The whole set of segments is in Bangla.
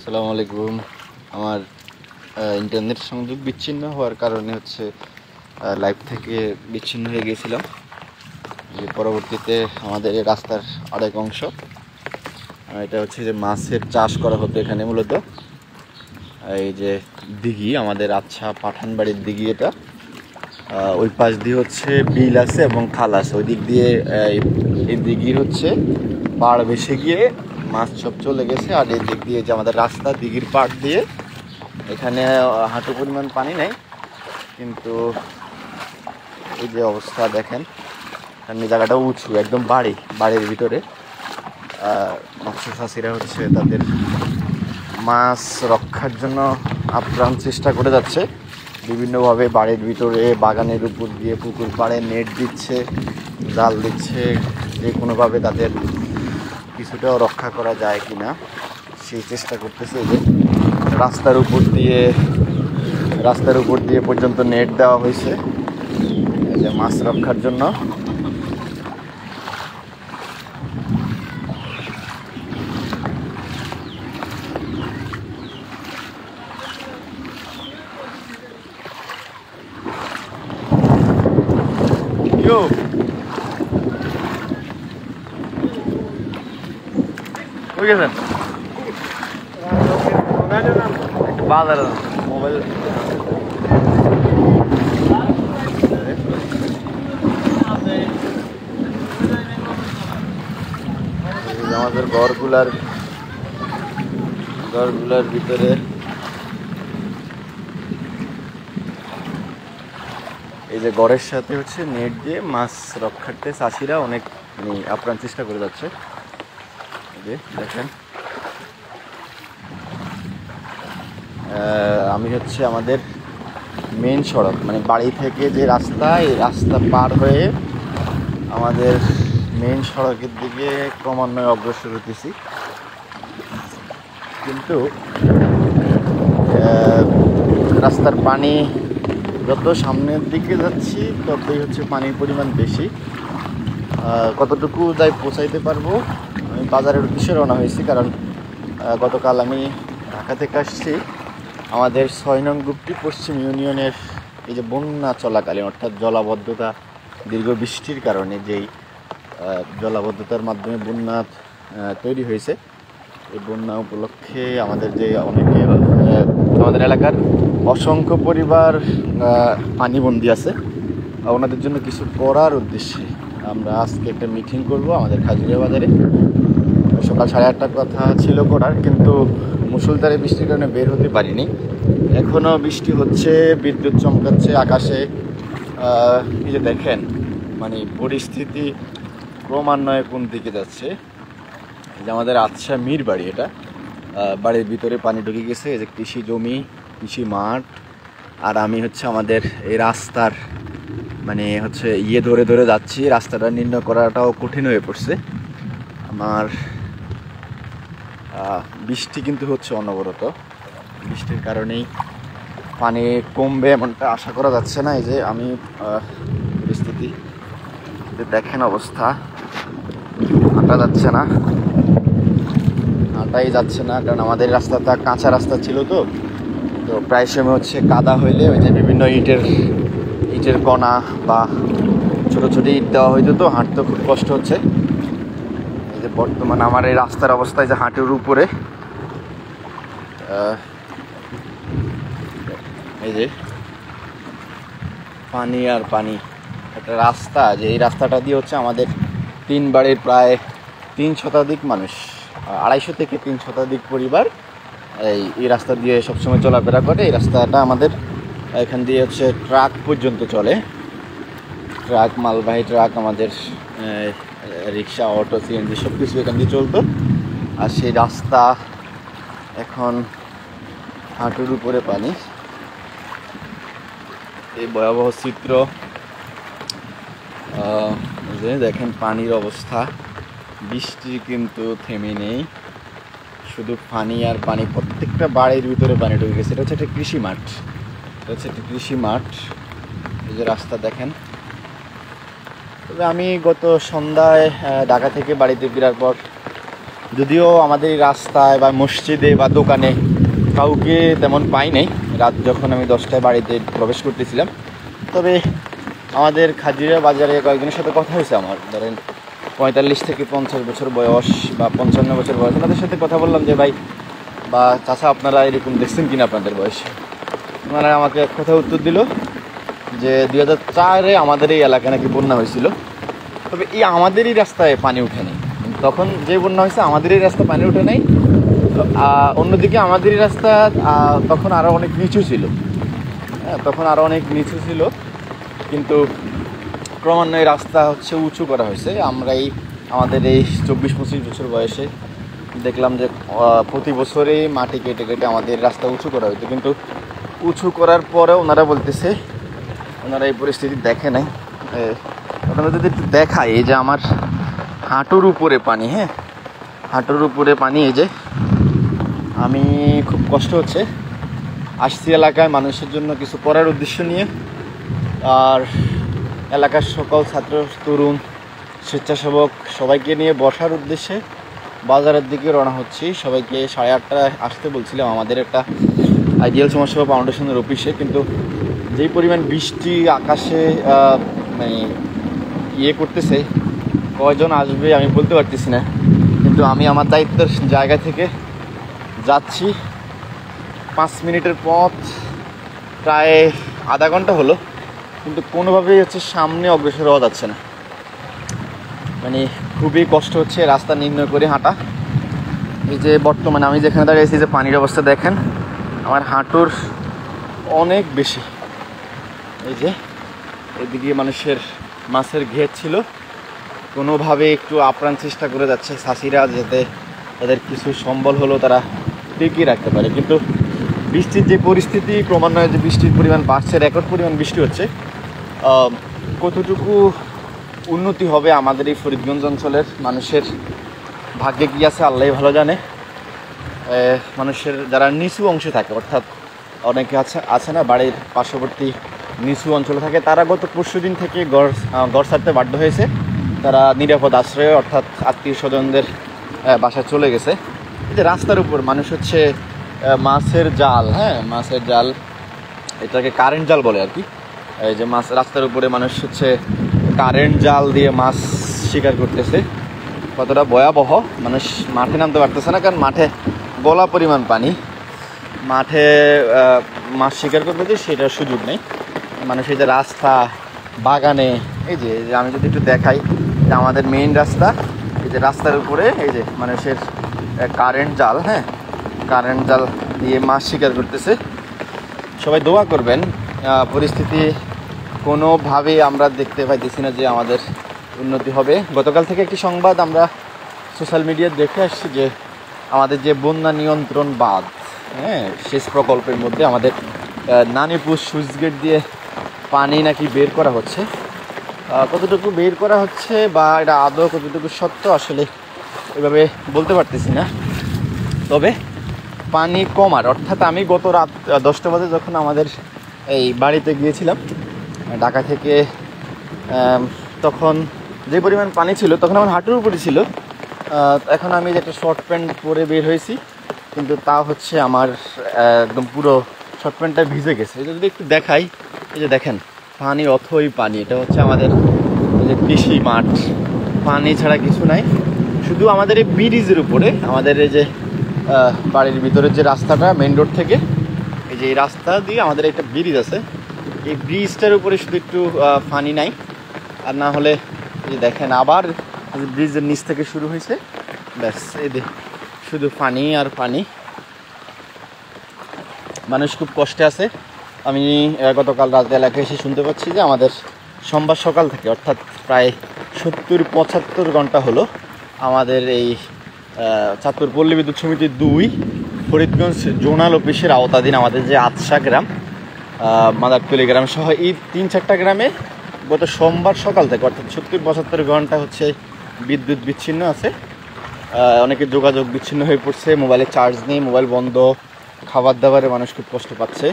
আসসালামু আলাইকুম। আমার ইন্টারনেট সংযোগ বিচ্ছিন্ন হওয়ার কারণে হচ্ছে লাইভ থেকে বিচ্ছিন্ন হয়ে গিয়েছিলাম। যে পরবর্তীতে আমাদের এই রাস্তার আরেক অংশ, এটা হচ্ছে যে মাছের চাষ করা হতো এখানে মূলত। এই যে দিঘি, আমাদের আচ্ছা পাঠানবাড়ির দিঘি এটা। ওই পাশ দিয়ে হচ্ছে বিল আছে এবং খাল আছে। ওই দিক দিয়ে এই দিঘির হচ্ছে পাড় ভেসে গিয়ে মাছ সব চলে গেছে। আর এই দিক দিয়ে যে আমাদের রাস্তা, দিঘির পাড় দিয়ে এখানে হাঁটু পরিমাণ পানি নেই, কিন্তু এই যে অবস্থা দেখেন, এখানে জায়গাটা উঁচু, একদম বাড়ির ভিতরে মৎস্য চাষিরা হচ্ছে তাদের মাছ রক্ষার জন্য আপ্রাণ চেষ্টা করে যাচ্ছে। বিভিন্নভাবে বাড়ির ভিতরে, বাগানের উপর দিয়ে, পুকুর পাড়ে নেট দিচ্ছে, জাল দিচ্ছে, যে কোনোভাবে তাদের কিছুটাও রক্ষা করা যায় কিনা সেই চেষ্টা করতেছে। যে রাস্তার উপর দিয়ে পর্যন্ত নেট দেওয়া হয়েছে যে মাছ রক্ষার জন্য। বাজারে মোবাইল আমাদের ঘরগুলার ভিতরে এই যে ঘরের সাথে হচ্ছে নেট দিয়ে মাছ রক্ষার্থে চাষিরা অনেক আপ্রাণ চেষ্টা করে যাচ্ছে। এই যে দেখেন, আমি হচ্ছে আমাদের মেন সড়ক, মানে বাড়ি থেকে যে রাস্তা, এই রাস্তা পার হয়ে আমাদের মেন সড়কের দিকে ক্রমান্বয়ে অগ্রসর হতেছি। কিন্তু রাস্তার পানি যত সামনের দিকে যাচ্ছি ততই হচ্ছে পানির পরিমাণ বেশি। কতটুকু যাই পৌঁছাইতে পারবো, আমি বাজারের উদ্দেশ্যে রওনা হয়েছি, কারণ গতকাল আমি ঢাকা থেকে আসছি। আমাদের 6 নং গ্রুপটি পশ্চিম ইউনিয়নের এই যে বন্যা চলাকালীন, অর্থাৎ জলাবদ্ধতা, দীর্ঘ বৃষ্টির কারণে যেই জলাবদ্ধতার মাধ্যমে বন্যা তৈরি হয়েছে, এই বন্যা উপলক্ষে আমাদের যে আমাদের এলাকার অসংখ্য পরিবার পানিবন্দী আছে, ওনাদের জন্য কিছু করার উদ্দেশ্যে আমরা আজকে একটা মিটিং করব আমাদের খাজুরিয়া বাজারে। সকাল 8:30টার কথা ছিল করার, কিন্তু মুষলধারে বৃষ্টির কারণে বের হতে পারিনি। এখনও বৃষ্টি হচ্ছে, বিদ্যুৎ চমকাচ্ছে আকাশে। এই যে দেখেন, মানে পরিস্থিতি ক্রমান্বয়ে কোন দিকে যাচ্ছে। এই যে আমাদের আচ্ছা মীর বাড়ি, এটা বাড়ির ভিতরে পানি ঢুকে গেছে। এই যে কৃষি জমি, কৃষি মাঠ, আর আমি হচ্ছে আমাদের এই রাস্তার মানে হচ্ছে ধরে যাচ্ছি। রাস্তাটা নির্ণয় করাটাও কঠিন হয়ে পড়ছে আমার। বৃষ্টি কিন্তু হচ্ছে অনবরত, বৃষ্টির কারণেই পানি কমবে এমনটা আশা করা যাচ্ছে না। এই যে আমি পরিস্থিতি দেখেন, অবস্থা, হাঁটাই যাচ্ছে না, কারণ আমাদের রাস্তাটা কাঁচা রাস্তা ছিল, তো প্রায় সময় হচ্ছে কাদা হইলে ওই যে বিভিন্ন ইটের কণা বা ছোটো ছোটো ইট দেওয়া হইতো, তো হাঁটতে খুব কষ্ট হচ্ছে। এই যে বর্তমানে আমার এই রাস্তার অবস্থায় যে হাঁটুর উপরে, এই যে পানি আর পানি। একটা রাস্তা, যে এই রাস্তাটা দিয়ে হচ্ছে আমাদের 3 বাড়ির প্রায় 3 শতাধিক মানুষ, 250 থেকে 3 শতাধিক পরিবার এই রাস্তা দিয়ে সবসময় চলাফেরা করে। এই রাস্তাটা আমাদের এখান দিয়ে হচ্ছে ট্রাক পর্যন্ত চলে, ট্রাক, মালবাহী ট্রাক, আমাদের রিক্সা, অটো, সিএনজি সব কিছু এখান দিয়ে চলতো। আর সেই রাস্তা এখন হাঁটুর উপরে পানি। এই ভয়াবহ চিত্র, দেখেন পানির অবস্থা। বৃষ্টি কিন্তু থেমে নেই, শুধু পানি আর পানি। প্রত্যেকটা বাড়ির ভিতরে পানি ঢুকে গেছে। এটা হচ্ছে একটা কৃষি মাঠ, এই যে রাস্তা দেখেন। তবে আমি গত সন্ধ্যায় ঢাকা থেকে বাড়িতে ফেরার পর যদিও আমাদের এই রাস্তায় বা মসজিদে বা দোকানে কাউকে তেমন পাই নাই রাত যখন আমি 10টায় বাড়িতে প্রবেশ করতেছিলাম। তবে আমাদের খাজিরা বাজারে কয়েকজনের সাথে কথা হয়েছে আমার, ধরেন 45 থেকে 50 বছর বয়স বা 55 বছর বয়স, ওনাদের সাথে কথা বললাম যে ভাই বা চাচা আপনারা এরকম দেখছেন কিনা আপনাদের বয়সে। ওনারা আমাকে এক কথা উত্তর দিল যে 2004-এ আমাদের এই এলাকায় নাকি বন্যা হয়েছিল, তবে এই আমাদেরই রাস্তায় পানি উঠে নেই। তখন যে বন্যা হয়েছে আমাদেরই রাস্তা পানি উঠে নাই, অন্যদিকে আমাদেরই রাস্তা তখন আরও অনেক নিচু ছিল। হ্যাঁ, তখন আরও অনেক নিচু ছিল, কিন্তু ক্রমান্বয়ে রাস্তা হচ্ছে উঁচু করা হয়েছে। আমরা আমাদের এই 24-25 বছর বয়সে দেখলাম যে প্রতি বছরেই মাটি কেটে কেটে আমাদের রাস্তা উঁচু করা হতো, কিন্তু উঁচু করার পরেও ওনারা বলতেছে ওনারা এই পরিস্থিতি দেখে নাই। ওনারা যদি একটু দেখায়, এই যে আমার হাঁটুর উপরে পানি, হ্যাঁ হাঁটুর উপরে পানি, এই যে আমি খুব কষ্ট হচ্ছে। আসছি এলাকায় মানুষের জন্য কিছু করার উদ্দেশ্য নিয়ে, আর এলাকার সকল ছাত্র তরুণ স্বেচ্ছাসেবক সবাইকে নিয়ে বসার উদ্দেশ্যে বাজারের দিকে রওনা হচ্ছি। সবাইকে 8:30টায় আসতে বলছিলাম আমাদের একটা আইডিয়াল সমাজসেবা ফাউন্ডেশনের অফিসে, কিন্তু যেই পরিমাণ বৃষ্টি আকাশে মানে করতেছে, কয়জন আসবে আমি বলতে পারতেছি না। কিন্তু আমি আমার দায়িত্বের জায়গা থেকে যাচ্ছি। 5 মিনিটের পথ, প্রায় আধা ঘন্টা হলো, কিন্তু কোনোভাবেই হচ্ছে সামনে অগ্রসর হওয়া যাচ্ছে না। মানে খুবই কষ্ট হচ্ছে রাস্তা নির্ণয় করে হাঁটা। এই যে বর্তমানে আমি যেখানে দাঁড়িয়েছি, যে পানির অবস্থা দেখেন, আমার হাঁটুর অনেক বেশি। এই যে এদিকে মানুষের মাছের ঘের ছিল, কোনোভাবে একটু আপ্রাণ চেষ্টা করে যাচ্ছে চাষিরা, যাতে তাদের কিছু সম্বল হলো তারা টিকিয়ে রাখতে পারে। কিন্তু বৃষ্টির যে পরিস্থিতি, ক্রমান্বয়ে যে বৃষ্টির পরিমাণ বাড়ছে, রেকর্ড পরিমাণ বৃষ্টি হচ্ছে, কতটুকু উন্নতি হবে আমাদের এই ফরিদগঞ্জ অঞ্চলের মানুষের ভাগ্যে কী আছে আল্লাহই ভালো জানে। মানুষের যারা নিচু অংশে থাকে, অর্থাৎ অনেকে আছে না বাড়ির পার্শ্ববর্তী নিচু অঞ্চলে থাকে, তারা গত পরশুদিন থেকে ঘর ছাড়তে বাধ্য হয়েছে। তারা নিরাপদ আশ্রয়ে, অর্থাৎ আত্মীয় স্বজনদের বাসায় চলে গেছে। এই যে রাস্তার উপর মানুষ হচ্ছে মাছের জাল, হ্যাঁ মাছের জাল, এটাকে কারেন্ট জাল বলে আর কি। এই যে মাছ রাস্তার উপরে মানুষ হচ্ছে কারেন্ট জাল দিয়ে মাছ শিকার করতেছে। কতটা ভয়াবহ, মানুষ মাঠে নামতে পারতেছে না, কারণ মাঠে গলা পরিমাণ পানি। মাঠে মাছ শিকার করতে সেটার সুযোগ নেই। মানুষ এই যে রাস্তা, বাগানে, এই যে আমি যদি একটু দেখাই, যে আমাদের মেইন রাস্তা, এই যে রাস্তার উপরে এই যে মানুষের কারেন্ট জাল, হ্যাঁ কারেন্ট জাল দিয়ে মাছ শিকার করতেছে। সবাই দোয়া করবেন। পরিস্থিতি কোনোভাবেই আমরা দেখতে পাইতেছি না যে আমাদের উন্নতি হবে। গতকাল থেকে একটি সংবাদ আমরা সোশ্যাল মিডিয়ায় দেখে আসছি যে আমাদের যে বন্যা নিয়ন্ত্রণ বাঁধ, হ্যাঁ সেচ প্রকল্পের মধ্যে আমাদের নানিপুর সুইচ গেট দিয়ে পানি নাকি বের করা হচ্ছে। কতটুকু বের করা হচ্ছে বা এটা আদৌ কতটুকু সত্য আসলে এভাবে বলতে পারতেছি না। তবে পানি কমার, অর্থাৎ আমি গত রাত 10টা বাজে যখন আমাদের এই বাড়িতে গিয়েছিলাম ঢাকা থেকে, তখন যে পরিমাণ পানি ছিল তখন আমার হাঁটুর উপরে ছিল। এখন আমি যে একটা শর্ট প্যান্ট পরে বের হয়েছি, কিন্তু তা হচ্ছে আমার একদম পুরো শর্ট প্যান্টটা ভিজে গেছে। এটা যদি একটু দেখাই, এই যে দেখেন পানি, অথই পানি। এটা হচ্ছে আমাদের এই যে কৃষি মাঠ, পানি ছাড়া কিছু নাই। শুধু আমাদের এই ব্রিজের উপরে, আমাদের এই যে বাড়ির ভিতরের যে রাস্তাটা মেইন রোড থেকে, এই যে এই রাস্তা দিয়ে আমাদের একটা ব্রিজ আছে, এই ব্রিজটার উপরে শুধু একটু পানি নাই। আর না হলে এই দেখেন আবার ব্রিজের নিচ থেকে শুরু হয়েছে, ব্যাস এই শুধু পানি আর পানি। মানুষ খুব কষ্টে আছে। আমি গতকাল রাতে এলাকায় এসে শুনতে পাচ্ছি যে আমাদের সোমবার সকাল থেকে, অর্থাৎ প্রায় 70-75 ঘন্টা হলো আমাদের এই চাঁদপুর পল্লী বিদ্যুৎ সমিতি 2 ফরিদগঞ্জ জোনাল অফিসের আওতাধীন আমাদের যে আতসা গ্রাম, মাদারতলি গ্রাম সহ এই 3-4টা গ্রামে গত সোমবার সকাল থেকে, অর্থাৎ 70-75 ঘন্টা হচ্ছে বিদ্যুৎ বিচ্ছিন্ন আছে। অনেকের যোগাযোগ বিচ্ছিন্ন হয়ে পড়ছে, মোবাইলে চার্জ নেই, মোবাইল বন্ধ, খাবার দাবারে মানুষ খুব কষ্ট পাচ্ছে।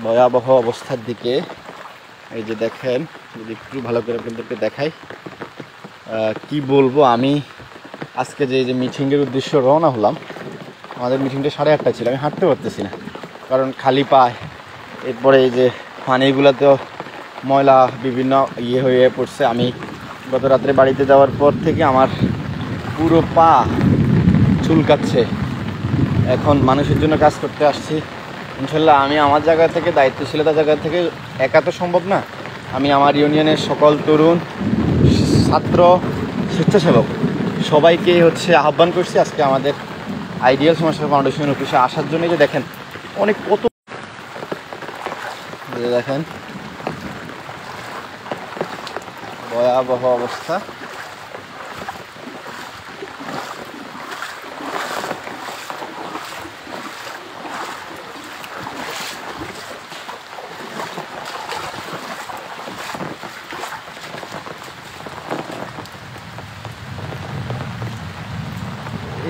ভয়াবহ অবস্থার দিকে এই যে দেখেন, যদি একটু ভালো করে আপনাদেরকে দেখাই, কি বলবো আমি, আজকে যে মিটিংয়ের উদ্দেশ্য রওনা হলাম, আমাদের মিটিংটা 8:30 ছিল। আমি হাঁটতে পারতেছি না, কারণ খালি পায়। এরপরে এই যে পানিগুলোতেও ময়লা বিভিন্ন হয়ে পড়ছে। আমি গত রাত্রে বাড়িতে যাওয়ার পর থেকে আমার পুরো পা চুলকাচ্ছে। এখন মানুষের জন্য কাজ করতে আসছি। ইনশাল্লাহ আমি আমার জায়গা থেকে, দায়িত্বশীলতার জায়গা থেকে, একা তো সম্ভব না। আমি আমার ইউনিয়নের সকল তরুণ, ছাত্র, স্বেচ্ছাসেবক সবাইকে আহ্বান করছি আজকে আমাদের আইডিয়াল সমাজসেবা ফাউন্ডেশন অফিসে আসার জন্য। যে দেখেন অনেক কত, দেখেন ভয়াবহ অবস্থা।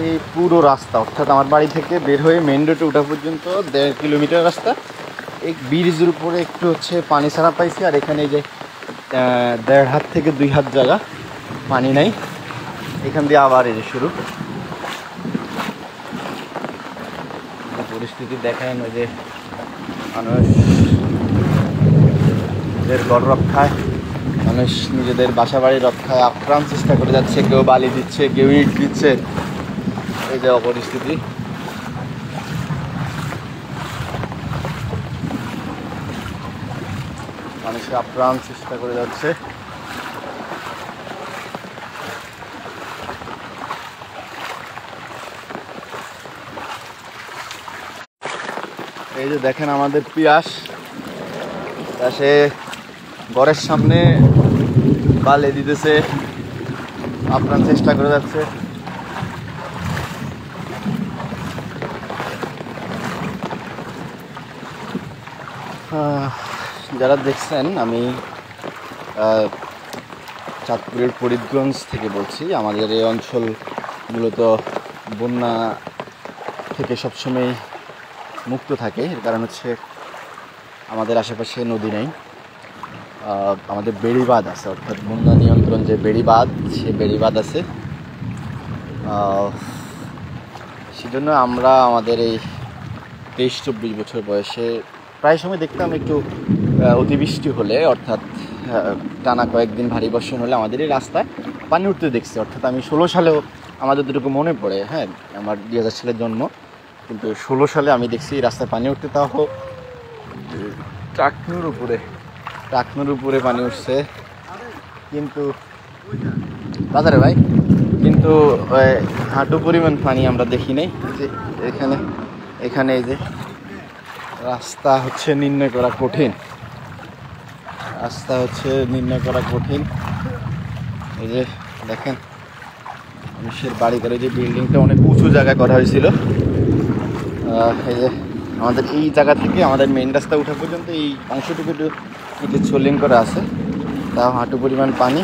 এই পুরো রাস্তা, অর্থাৎ আমার বাড়ি থেকে বের হয়ে মেন রোডে ওঠা পর্যন্ত 1.5 কিলোমিটার রাস্তা। এই ব্রিজের উপরে একটু পানি ছাড়া পাইছি, আর এখানে যে 1.5 হাত থেকে 2 হাত জায়গা পানি নাই। এখান দিয়ে আবার এই যে শুরু পরিস্থিতি। দেখেন ওই যে মানুষ নিজেদের ঘর রক্ষায়, মানুষ নিজেদের বাসা বাড়ি রক্ষায় আপ্রাণ চেষ্টা করে যাচ্ছে। কেউ বালি দিচ্ছে, কেউ ইট দিচ্ছে। এই যে পরিস্থিতি, মানুষের আপ্রাণ চেষ্টা করে যাচ্ছে। এই যে দেখেন আমাদের পিয়াস সে ঘরের সামনে বালি দিতেছে, আপ্রাণ চেষ্টা করে যাচ্ছে। যারা দেখছেন, আমি চাঁদপুরের ফরিদগঞ্জ থেকে বলছি। আমাদের এই অঞ্চল মূলত বন্যা থেকে সবসময় মুক্ত থাকে। এর কারণ আমাদের আশেপাশে নদী নেই, আমাদের বেড়িবাঁধ আছে, অর্থাৎ বন্যা নিয়ন্ত্রণ যে বেড়িবাঁধ, সে বেড়িবাঁধ আছে। সেজন্য আমরা আমাদের এই 23-24 বছর বয়সে প্রায় সময় দেখতাম একটু অতিবৃষ্টি হলে, অর্থাৎ টানা কয়েকদিন ভারী বর্ষণ হলে আমাদের এই রাস্তায় পানি উঠতে দেখছি। অর্থাৎ আমি 16 সালেও, আমাদের যেটুকু মনে পড়ে, হ্যাঁ আমার 2000 সালের জন্ম, কিন্তু 16 সালে আমি দেখছি এই রাস্তায় পানি উঠতে, তাও টাকনুর উপরে পানি উঠছে। কিন্তু বাজারে ভাই, কিন্তু হাঁটু পরিমাণ পানি আমরা দেখি নাই। যে এখানে এই যে রাস্তা নির্ণয় করা কঠিন, এই যে দেখেন মানুষের বাড়ি করে, যে বিল্ডিংটা অনেক উঁচু জায়গা করা হয়েছিল। এই যে আমাদের এই জায়গা থেকে আমাদের মেইন রাস্তা ওঠা পর্যন্ত এই অংশটুকু একটু সোলিং করা আছে, তাও হাঁটু পরিমাণ পানি।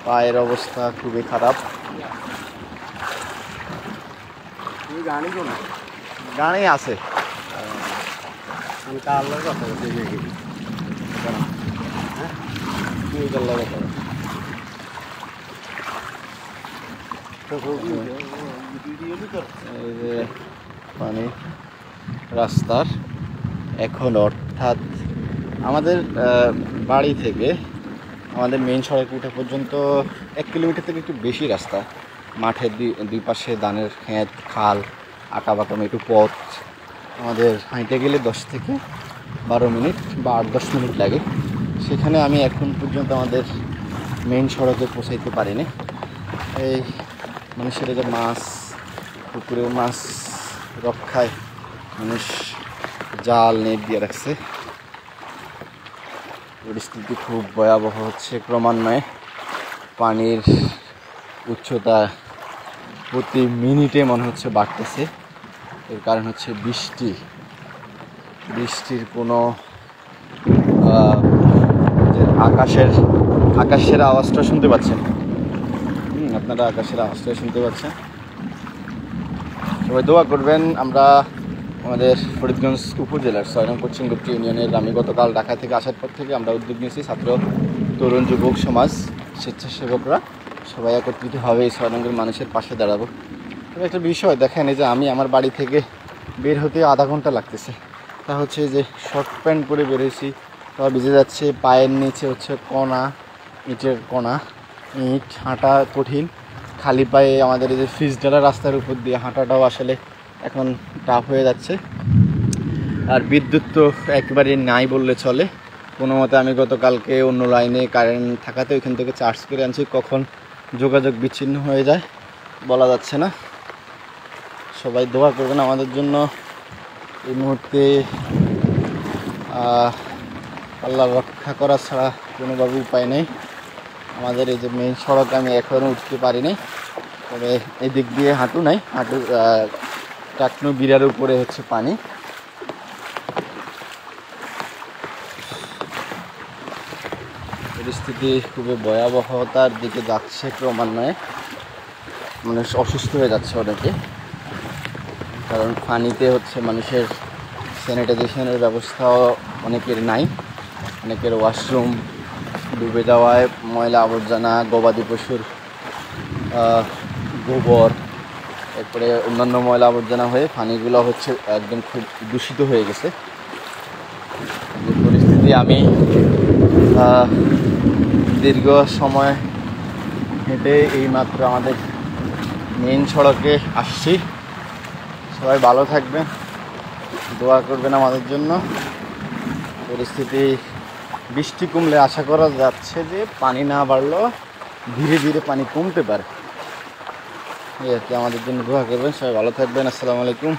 পায়ের অবস্থা খুবই খারাপ। গাড়ি আছে, পানি রাস্তার এখন, অর্থাৎ আমাদের বাড়ি থেকে আমাদের মেইন সড়কে ওঠা পর্যন্ত 1 কিলোমিটার থেকে একটু বেশি রাস্তা। মাঠের দুই পাশে ধানের ক্ষেত, খাল, আঁকাবাঁকা একটু পথ। আমাদের হাঁটে গেলে 10 থেকে 12 মিনিট বা 8-10 মিনিট লাগে। সেখানে আমি এখন পর্যন্ত আমাদের মেইন সড়কে পৌঁছাইতে পারিনি। এই মানুষের যে মাছ, পুকুরের মাছ রক্ষায় মানুষ জাল, নেট দিয়ে রাখছে। পরিস্থিতি খুব ভয়াবহ ক্রমান্বয়ে। পানির উচ্চতা প্রতি মিনিটে মনে হচ্ছে বাড়তেছে। এর কারণ বৃষ্টির কোনো যে আকাশের আওয়াজটা শুনতে পাচ্ছেন। আপনারা আকাশের আওয়াজটা শুনতে পাচ্ছেন। সবাই দোয়া করবেন। আমরা আমাদের ফরিদগঞ্জ উপজেলার 6 নং পশ্চিম গুপ্ত ইউনিয়নের, আমি গতকাল ঢাকা থেকে আসার পর থেকে আমরা উদ্যোগ নিয়েছি, ছাত্র, তরুণ, যুবক সমাজ, স্বেচ্ছাসেবকরা সবাই একত্রিত হবে, এই 6 নম্বর মানুষের পাশে দাঁড়াবো। তবে একটা বিষয় দেখেন, এই যে আমি আমার বাড়ি থেকে বের হতে আধা ঘন্টা লাগতেছে, তা হচ্ছে যে শর্ট প্যান্ট পরে বেরোয়েছি, তারপর ভিজে যাচ্ছে, পায়ের নিচে হচ্ছে কণা, ইটের কণা, ইট, হাঁটা কঠিন। খালি পায়ে আমাদের এই যে ফ্রিজ ডালা রাস্তার উপর দিয়ে হাঁটাটাও আসলে এখন টাফ হয়ে যাচ্ছে। আর বিদ্যুৎ তো একেবারে নাই বললে চলে। কোনো মতে আমি গতকালকে অন্য লাইনে কারেন্ট থাকাতে ওইখান থেকে চার্জ করে আনছি, কখন যোগাযোগ বিচ্ছিন্ন হয়ে যায় বলা যাচ্ছে না। সবাই দোয়া করবেন আমাদের জন্য। এই মুহূর্তে আল্লাহ রক্ষা করা ছাড়া কোনোভাবে উপায় নেই। আমাদের এই যে মেইন সড়ক আমি এখনও উঠতে পারি নাই, তবে এদিক দিয়ে হাঁটু নাই, হাঁটু টাকনু বিড়ার উপরে হচ্ছে পানি। পরিস্থিতি খুবই ভয়াবহতার দিকে যাচ্ছে ক্রমান্বয়ে, মানুষ অসুস্থ হয়ে যাচ্ছে অনেকে, কারণ পানিতে হচ্ছে মানুষের স্যানিটাইজেশনের ব্যবস্থাও অনেকের নাই। অনেকের ওয়াশরুম ডুবে যাওয়ায় ময়লা আবর্জনা, গবাদি পশুর গোবর, এরপরে অন্যান্য ময়লা আবর্জনা হয়ে পানিগুলো হচ্ছে একদম খুব দূষিত হয়ে গেছে। এই পরিস্থিতি আমি দীর্ঘ সময় হেঁটে এইমাত্র আমাদের মেইন সড়কে আসছি। সবাই ভালো থাকবেন, দোয়া করবেন আমাদের জন্য। পরিস্থিতি বৃষ্টি কমলে আশা করা যাচ্ছে যে পানি না বাড়লেও ধীরে ধীরে পানি কমতে পারে। এই আর কি, আমাদের জন্য দোয়া করবেন। সবাই ভালো থাকবেন। আসসালামু আলাইকুম।